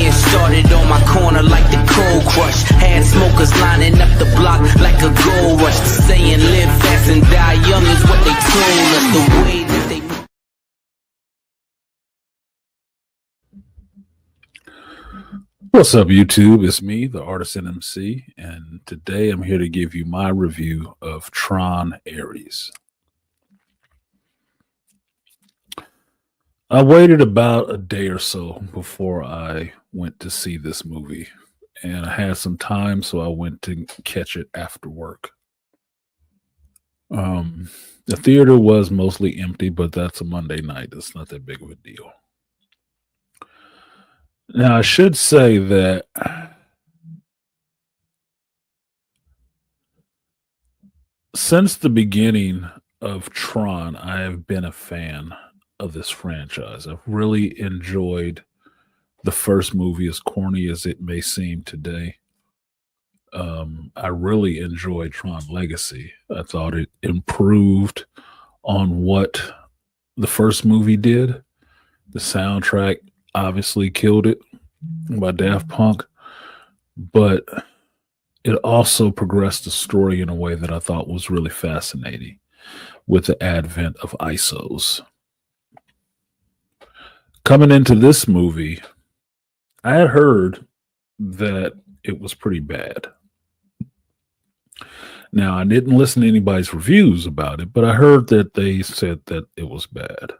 getting started on my corner like the cold crush. Had smokers lining up the block like a gold rush. Saying live fast and die young is what they told us. The way that they... What's up, YouTube? It's me, the Artisan MC, and today I'm here to give you my review of Tron Ares. I waited about a day or so before I went to see this movie, and I had some time, so I went to catch it after work. The theater was mostly empty, but that's a Monday night. It's not that big of a deal. Now, I should say that since the beginning of Tron, I have been a fan of this franchise. I've really enjoyed the first movie, as corny as it may seem today. I really enjoyed Tron Legacy. I thought it improved on what the first movie did. The soundtrack obviously killed it by Daft Punk, but it also progressed the story in a way that I thought was really fascinating with the advent of ISOs. Coming into this movie, I had heard that it was pretty bad. Now, I didn't listen to anybody's reviews about it, but I heard that they said that it was bad.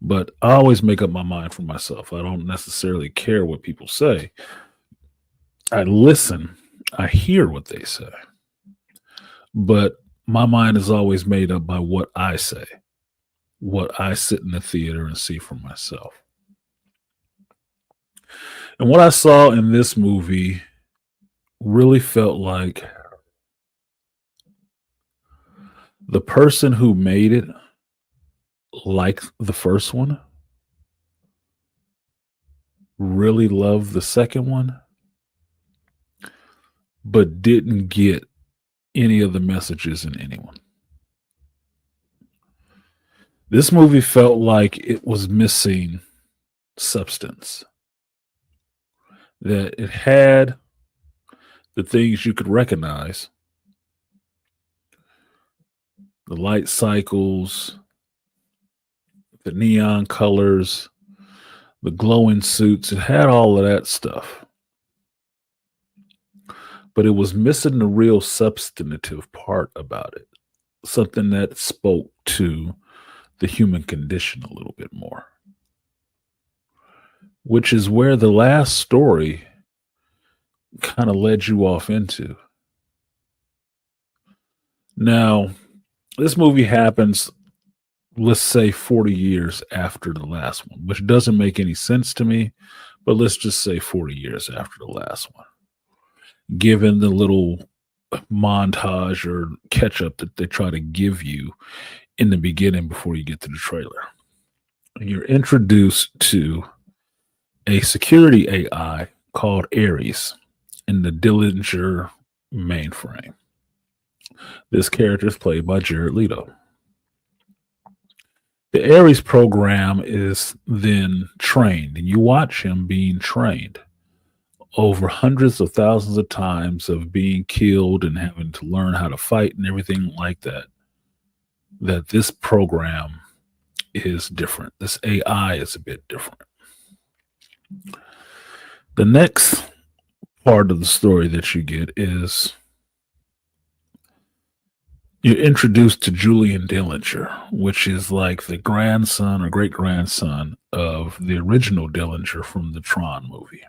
But I always make up my mind for myself. I don't necessarily care what people say. I listen. I hear what they say. But my mind is always made up by what I say, what I sit in the theater and see for myself. And what I saw in this movie really felt like the person who made it liked the first one, really loved the second one, but didn't get any of the messages in anyone. This movie felt like it was missing substance. That it had the things you could recognize, the light cycles, the neon colors, the glowing suits. It had all of that stuff. But it was missing the real substantive part about it. Something that spoke to the human condition a little bit more. Which is where the last story kind of led you off into. Now, this movie happens, let's say 40 years after the last one, which doesn't make any sense to me, but let's just say 40 years after the last one, given the little montage or catch up that they try to give you in the beginning before you get to the trailer. You're introduced to a security AI called Ares in the Dillinger mainframe. This character is played by Jared Leto. The Ares program is then trained, and you watch him being trained over hundreds of thousands of times of being killed and having to learn how to fight and everything like that, that this program is different. This AI is a bit different. The next part of the story that you get is you're introduced to Julian Dillinger, which is like the grandson or great-grandson of the original Dillinger from the Tron movie.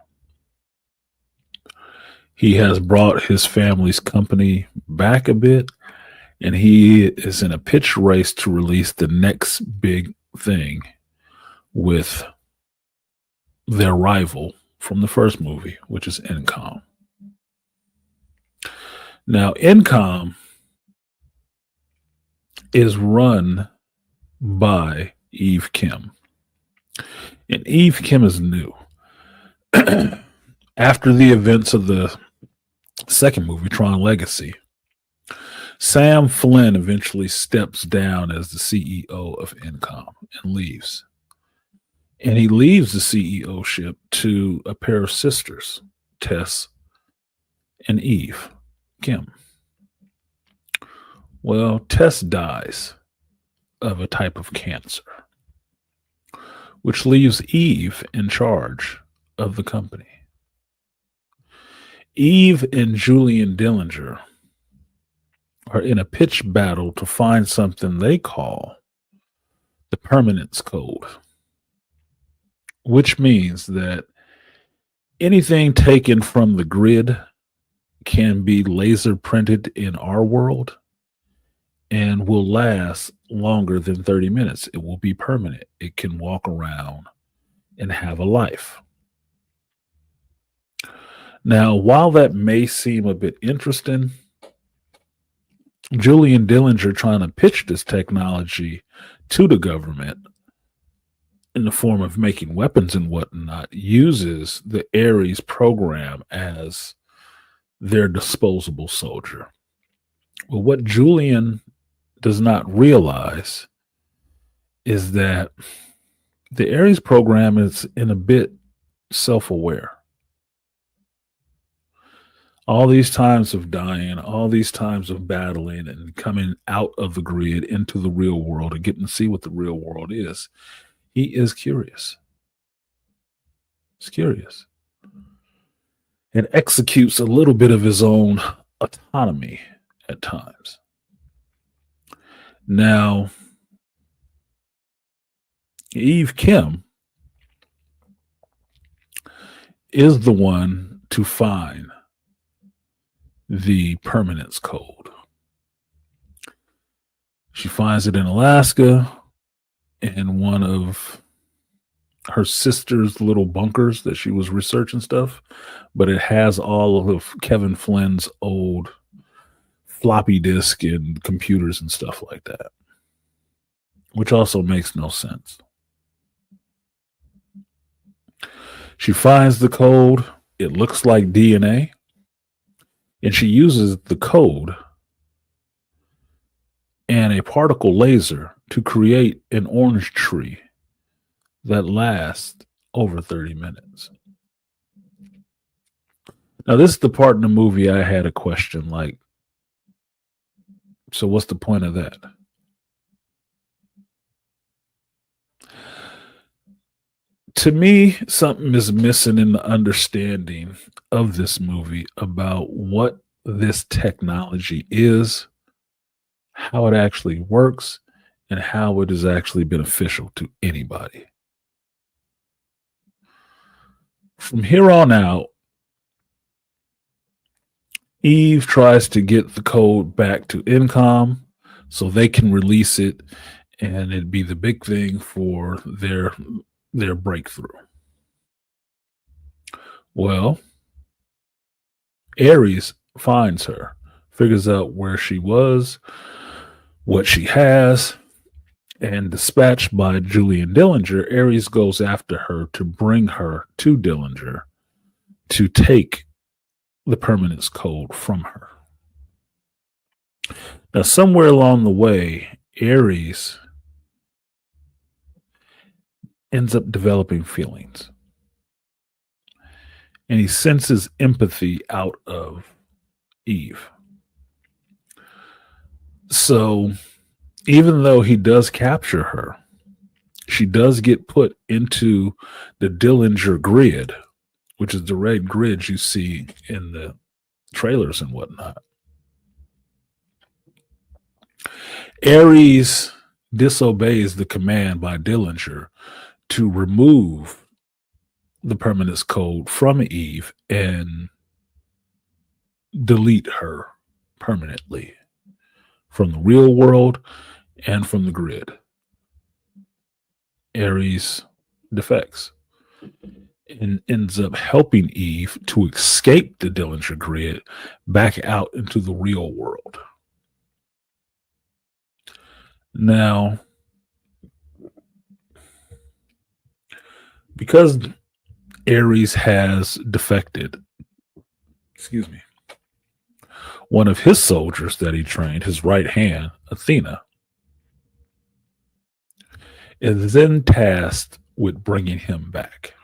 He has brought his family's company back a bit, and he is in a pitch race to release the next big thing with their rival from the first movie, which is Incom. Now, Incom is run by Eve Kim. And Eve Kim is new. After the events of the second movie, Tron Legacy, Sam Flynn eventually steps down as the CEO of Incom and leaves. And he leaves the CEO ship to a pair of sisters, Tess and Eve, Kim. Well, Tess dies of a type of cancer, which leaves Eve in charge of the company. Eve and Julian Dillinger are in a pitched battle to find something they call the permanence code, which means that anything taken from the grid can be laser printed in our world and will last longer than 30 minutes. It will be permanent. It can walk around and have a life. Now, while that may seem a bit interesting, Julian Dillinger trying to pitch this technology to the government in the form of making weapons and whatnot uses the Ares program as their disposable soldier. Well, what Julian does not realize is that the Ares program is in a bit self-aware. All these times of dying, all these times of battling and coming out of the grid into the real world and getting to see what the real world is, he is curious. He's curious. And executes a little bit of his own autonomy at times. Now, Eve Kim is the one to find the permanence code. She finds it in Alaska in one of her sister's little bunkers that she was researching stuff, but it has all of Kevin Flynn's old floppy disk and computers and stuff like that, which also makes no sense. She finds the code. It looks like DNA. And she uses the code and a particle laser to create an orange tree that lasts over 30 minutes. Now, this is the part in the movie I had a question like, so what's the point of that? To me, something is missing in the understanding of this movie about what this technology is, how it actually works, and how it is actually beneficial to anybody. From here on out, Eve tries to get the code back to Incom so they can release it, and it'd be the big thing for their breakthrough. Well, Ares finds her, figures out where she was, what she has, and dispatched by Julian Dillinger, Ares goes after her to bring her to Dillinger to take the permanence code from her. Now, somewhere along the way, Ares ends up developing feelings. And he senses empathy out of Eve. So even though he does capture her, she does get put into the Dillinger grid, which is the red grid you see in the trailers and whatnot. Ares disobeys the command by Dillinger to remove the permanence code from Eve and delete her permanently from the real world and from the grid. Ares defects and ends up helping Eve to escape the Dillinger grid back out into the real world. Now, because Ares has defected, one of his soldiers that he trained, his right hand, Athena, is then tasked with bringing him back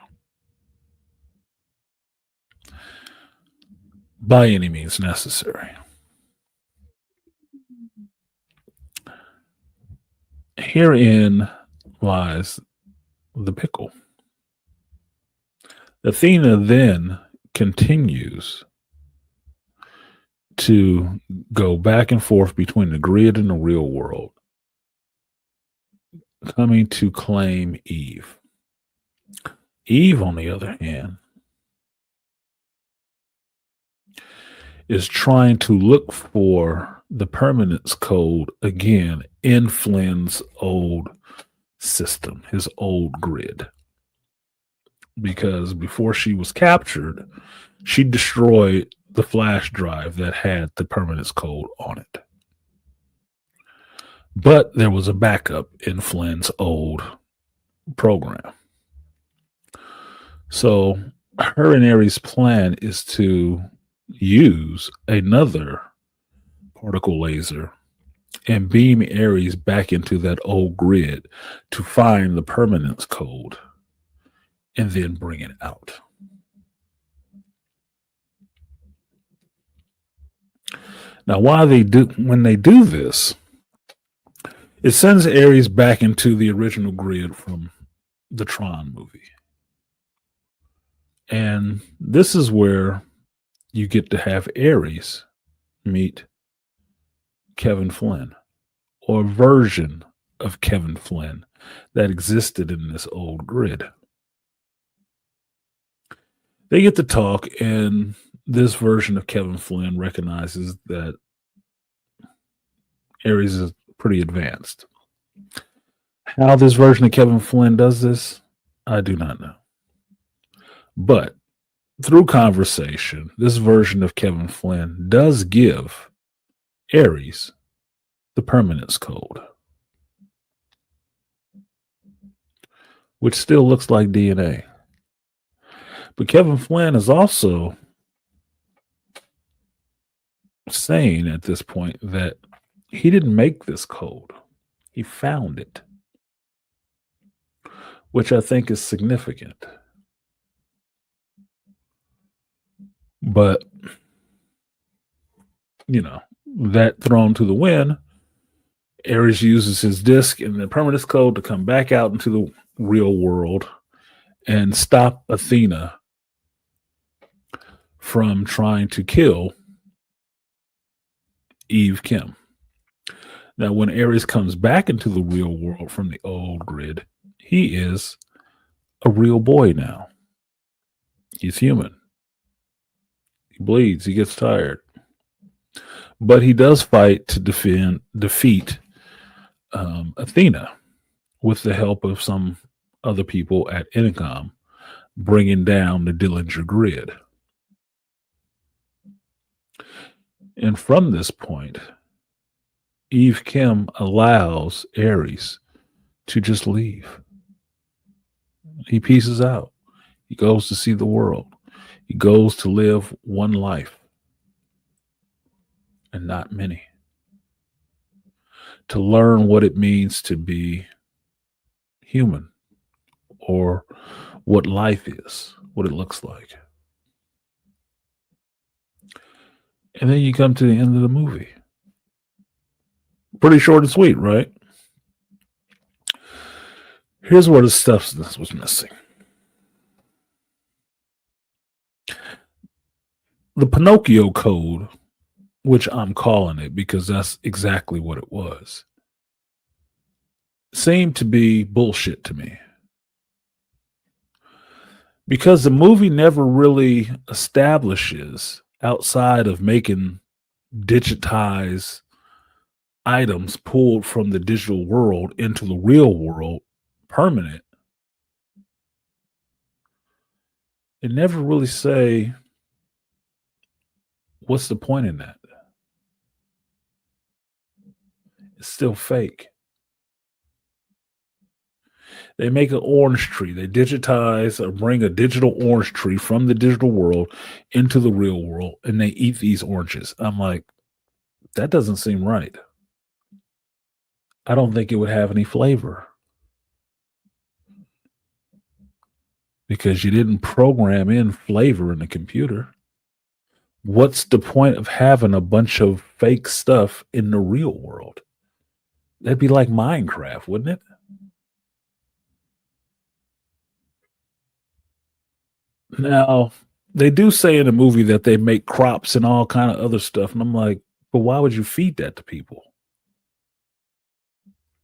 by any means necessary. Herein lies the pickle. Athena then continues to go back and forth between the grid and the real world, coming to claim Eve. Eve, on the other hand, is trying to look for the permanence code again in Flynn's old system, his old grid. Because before she was captured, she destroyed the flash drive that had the permanence code on it. But there was a backup in Flynn's old program. So her and Ares' plan is to use another particle laser and beam Ares back into that old grid to find the permanence code and then bring it out. Now, when they do this, it sends Ares back into the original grid from the Tron movie. And this is where you get to have Ares meet Kevin Flynn, or a version of Kevin Flynn that existed in this old grid. They get to talk, and this version of Kevin Flynn recognizes that Ares is pretty advanced. How this version of Kevin Flynn does this, I do not know. But through conversation, this version of Kevin Flynn does give Ares the permanence code, which still looks like DNA. But Kevin Flynn is also saying at this point that he didn't make this code. He found it, which I think is significant. But, that thrown to the wind, Ares uses his disc and the permanence code to come back out into the real world and stop Athena from trying to kill Eve Kim. Now, when Ares comes back into the real world from the old grid, he is a real boy now. He's human. He bleeds. He gets tired. But he does fight to defeat Athena with the help of some other people at Intercom, bringing down the Dillinger grid. And from this point, Eve Kim allows Ares to just leave. He pieces out. He goes to see the world. He goes to live one life and not many. To learn what it means to be human, or what life is, what it looks like. And then you come to the end of the movie. Pretty short and sweet, right? Here's where the substance was missing. The Pinocchio Code, which I'm calling it because that's exactly what it was, seemed to be bullshit to me. Because the movie never really establishes, outside of making digitized items pulled from the digital world into the real world permanent, it never really say what's the point in that. It's still fake. They make an orange tree. They digitize or bring a digital orange tree from the digital world into the real world, and they eat these oranges. I'm like, that doesn't seem right. I don't think it would have any flavor. because you didn't program in flavor in the computer. What's the point of having a bunch of fake stuff in the real world? That'd be like Minecraft, wouldn't it? Now, they do say in the movie that they make crops and all kind of other stuff, and I'm like, but why would you feed that to people?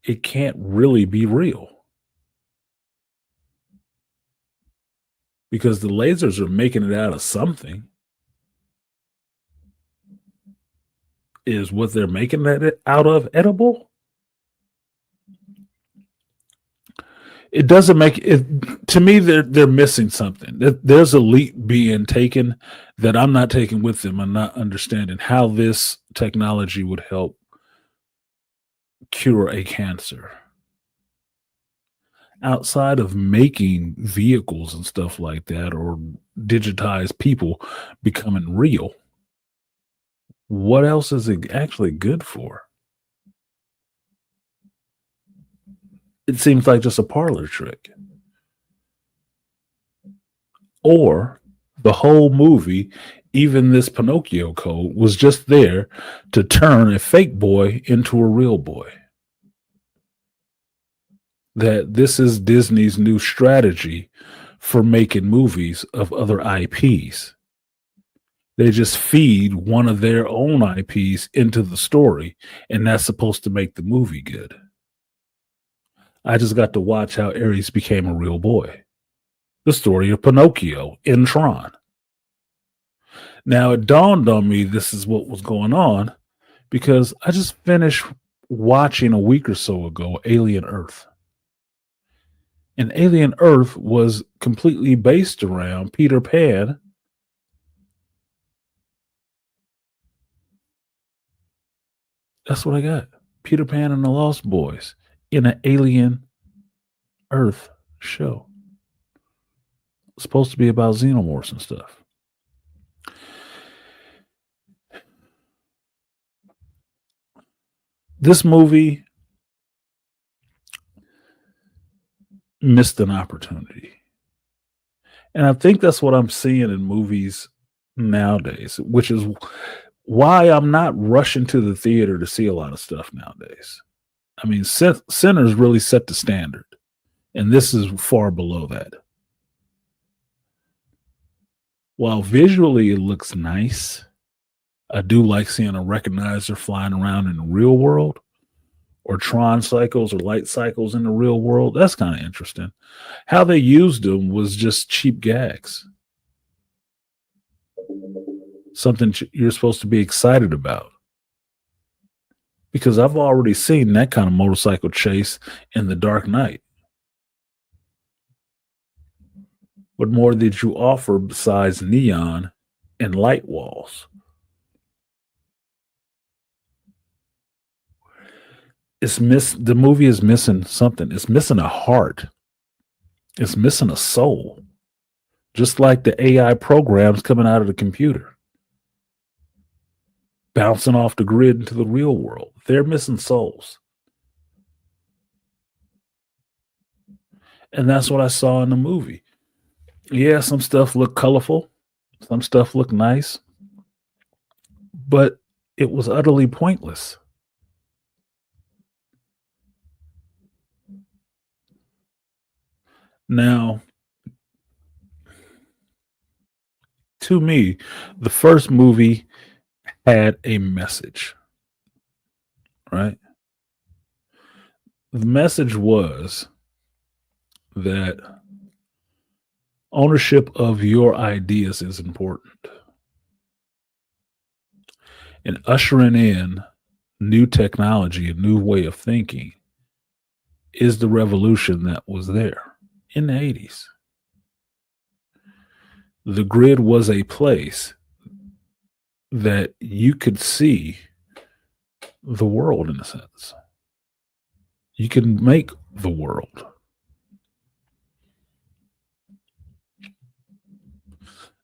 It can't really be real because the lasers are making it out of something. Is what they're making that out of edible? It doesn't make it to me. They're missing something. There's a leap being taken that I'm not taking with them. I'm not understanding how this technology would help cure a cancer outside of making vehicles and stuff like that or digitized people becoming real. What else is it actually good for? It seems like just a parlor trick. Or the whole movie, even this Pinocchio code, was just there to turn a fake boy into a real boy. That this is Disney's new strategy for making movies of other IPs. They just feed one of their own IPs into the story, and that's supposed to make the movie good. I just got to watch how Aries became a real boy. The story of Pinocchio in Tron. Now, it dawned on me this is what was going on because I just finished watching a week or so ago Alien Earth. And Alien Earth was completely based around Peter Pan. That's what I got. Peter Pan and the Lost Boys in an Alien Earth show. It's supposed to be about xenomorphs and stuff. This movie missed an opportunity. And I think that's what I'm seeing in movies nowadays, which is why I'm not rushing to the theater to see a lot of stuff nowadays. I mean, Sinners really set the standard, and this is far below that. While visually it looks nice, I do like seeing a recognizer flying around in the real world, or Tron cycles or light cycles in the real world. That's kind of interesting. How they used them was just cheap gags. Something you're supposed to be excited about. Because I've already seen that kind of motorcycle chase in The Dark Knight. What more did you offer besides neon and light walls? The movie is missing something. It's missing a heart. It's missing a soul. Just like the AI programs coming out of the computer. Bouncing off the grid into the real world. They're missing souls. And that's what I saw in the movie. Yeah, some stuff looked colorful. Some stuff looked nice. But it was utterly pointless. Now, to me, the first movie had a message, right? The message was that ownership of your ideas is important. And ushering in new technology, a new way of thinking, is the revolution that was there in the 80s. The grid was a place that you could see the world in a sense. You can make the world.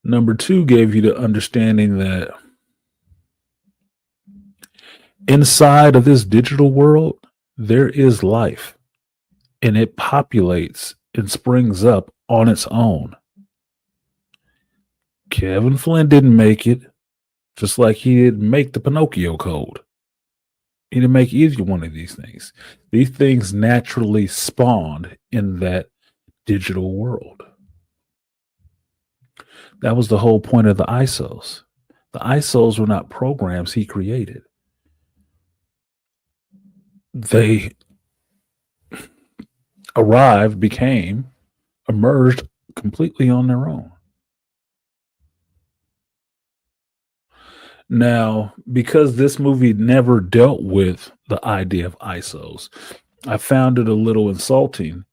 Number two gave you the understanding that inside of this digital world, there is life, and it populates and springs up on its own. Kevin Flynn didn't make it, just like he didn't make the Pinocchio Code. He didn't make either one of these things. These things naturally spawned in that digital world. That was the whole point of the ISOs. The ISOs were not programs he created. They arrived, became, emerged completely on their own. Now, because this movie never dealt with the idea of ISOs, I found it a little insulting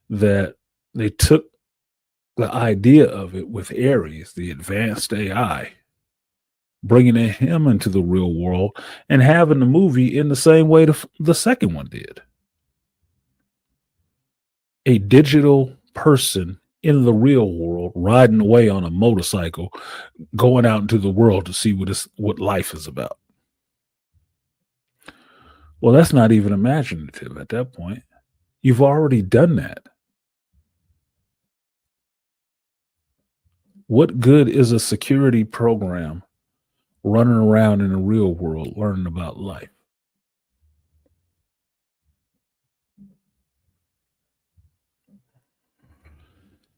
that they took the idea of it with Ares, the advanced AI, bringing him into the real world and having the movie in the same way the second one did. A digital person in the real world riding away on a motorcycle, going out into the world to see what life is about. Well, that's not even imaginative at that point. You've already done that. What good is a security program running around in the real world learning about life?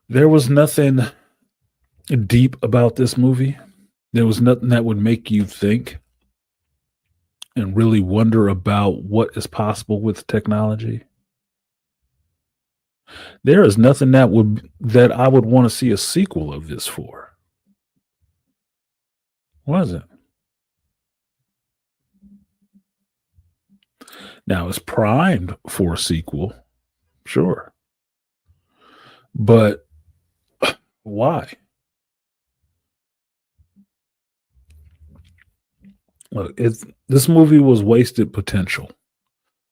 There was nothing deep about this movie. There was nothing that would make you think and really wonder about what is possible with technology. There is nothing that I would want to see a sequel of this for. Was it? Now it's primed for a sequel, sure. But why? Look, this movie was wasted potential.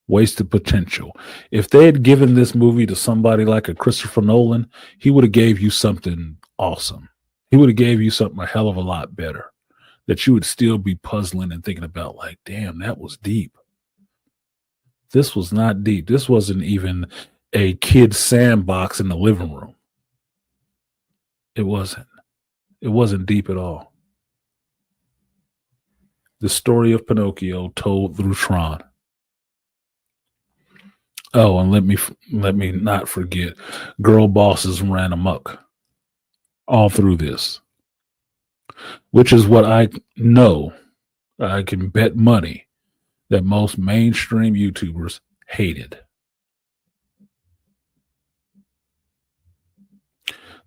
Wasted potential. If they had given this movie to somebody like a Christopher Nolan, he would have gave you something awesome. He would have gave you something a hell of a lot better that you would still be puzzling and thinking about like, damn, that was deep. This was not deep. This wasn't even a kid's sandbox in the living room. It wasn't. It wasn't deep at all. The story of Pinocchio told through Tron. Oh, and let me not forget, girl bosses ran amok all through this, which is what I know. I can bet money that most mainstream YouTubers hated.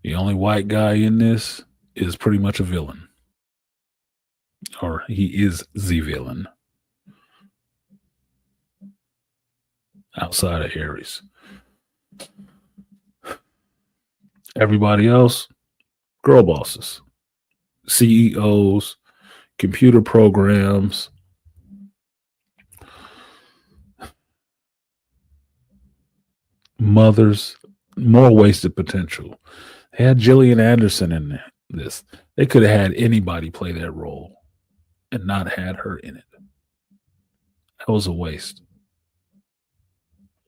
The only white guy in this is pretty much a villain, or he is the villain outside of Ares. Everybody else, girl bosses, CEOs, computer programs, mothers, more wasted potential. They had Gillian Anderson in this. They could have had anybody play that role and not had her in it. That was a waste.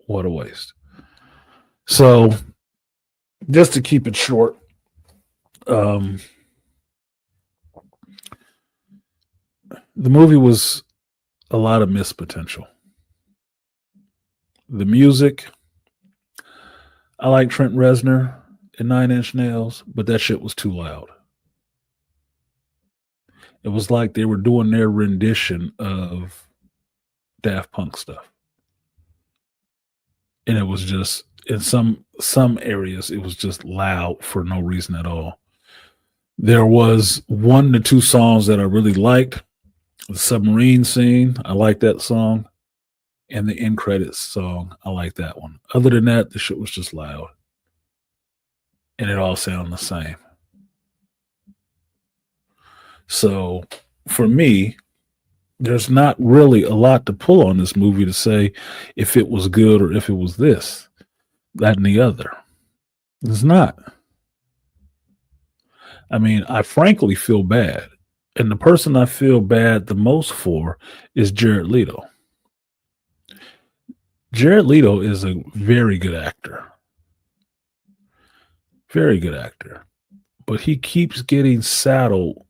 What a waste. So, just to keep it short, the movie was a lot of missed potential. The music, I like Trent Reznor and Nine Inch Nails, but that shit was too loud. It was like they were doing their rendition of Daft Punk stuff. And it was just, in some areas, it was just loud for no reason at all. There was 1 to 2 songs that I really liked. The submarine scene, I like that song. And the end credits song, I like that one. Other than that, the shit was just loud. And it all sounded the same. So, for me, there's not really a lot to pull on this movie to say if it was good or if it was this, that, and the other. It's not. I mean, I frankly feel bad. And the person I feel bad the most for is Jared Leto. Jared Leto is a very good actor. Very good actor. but he keeps getting saddled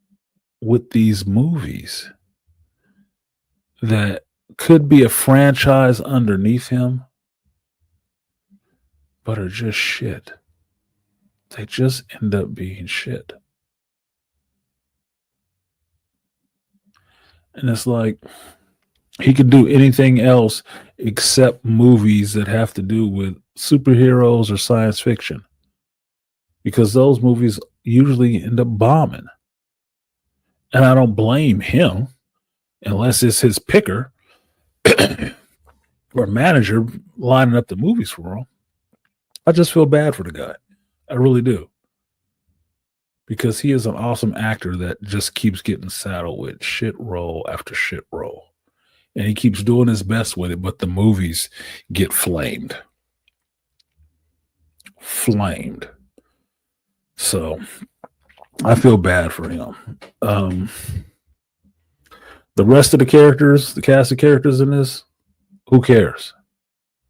with these movies that could be a franchise underneath him, but are just shit. They just end up being shit. And it's like he could do anything else except movies that have to do with superheroes or science fiction, because those movies usually end up bombing. And I don't blame him unless it's his picker or manager lining up the movies for him. I just feel bad for the guy. I really do. Because he is an awesome actor that just keeps getting saddled with shit role after shit role. And he keeps doing his best with it, but the movies get flamed. Flamed. So I feel bad for him. The rest of the characters, the cast of characters in this, who cares?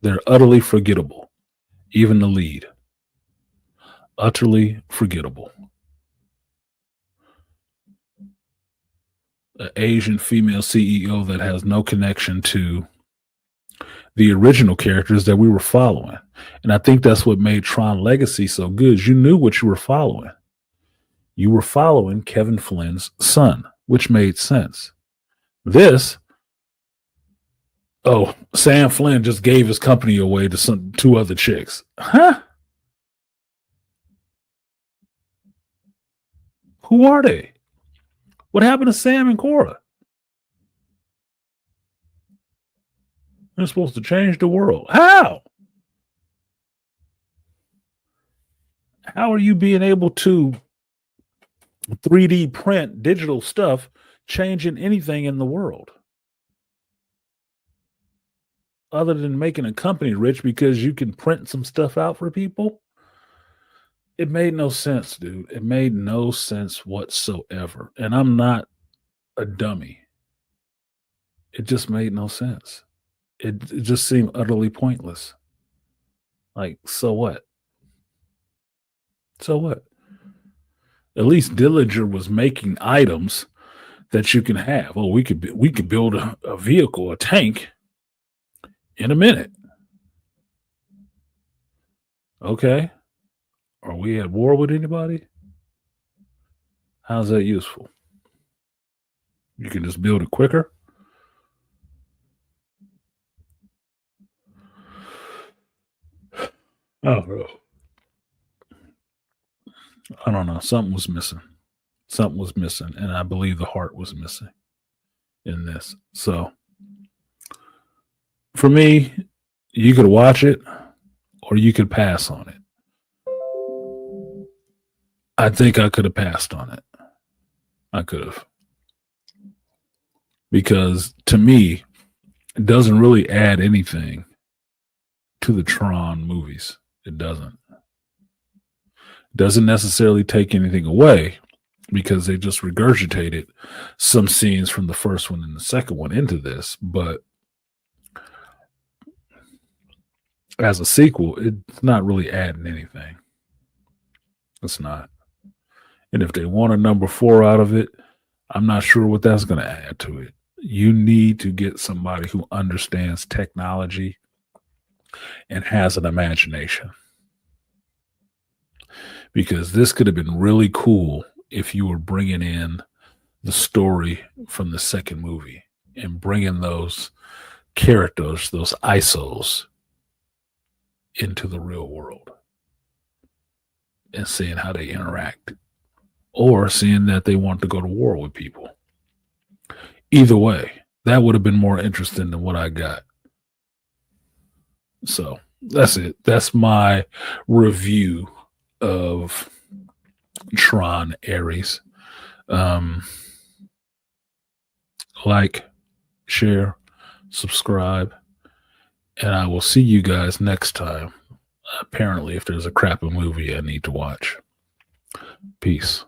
They're utterly forgettable. Even the lead. Utterly forgettable. An Asian female CEO that has no connection to the original characters that we were following. And I think that's what made Tron Legacy so good. You knew what you were following. You were following Kevin Flynn's son, which made sense. This, Sam Flynn just gave his company away to two other chicks. Huh? Who are they? What happened to Sam and Cora? They're supposed to change the world. How? How are you being able to 3D print digital stuff changing anything in the world? Other than making a company rich because you can print some stuff out for people? It made no sense, dude. It made no sense whatsoever. And I'm not a dummy. It just made no sense. It just seemed utterly pointless. Like, so what? So what? At least Dillinger was making items that you can have. Oh, we could build a vehicle, a tank, in a minute. Okay. Are we at war with anybody? How's that useful? You can just build it quicker? Oh, bro. I don't know. Something was missing. Something was missing. And I believe the heart was missing in this. So, for me, you could watch it or you could pass on it. I think I could have passed on it. I could have. Because to me, it doesn't really add anything to the Tron movies. It doesn't. It doesn't necessarily take anything away because they just regurgitated some scenes from the first one and the second one into this. But as a sequel, it's not really adding anything. It's not. And if they want a number 4 out of it, I'm not sure what that's going to add to it. You need to get somebody who understands technology and has an imagination. Because this could have been really cool if you were bringing in the story from the second movie and bringing those characters, those ISOs, into the real world and seeing how they interact. Or seeing that they want to go to war with people. Either way, that would have been more interesting than what I got. So that's it. That's my review of Tron Ares. Like, share, subscribe, and I will see you guys next time. Apparently, if there's a crappy movie I need to watch. Peace.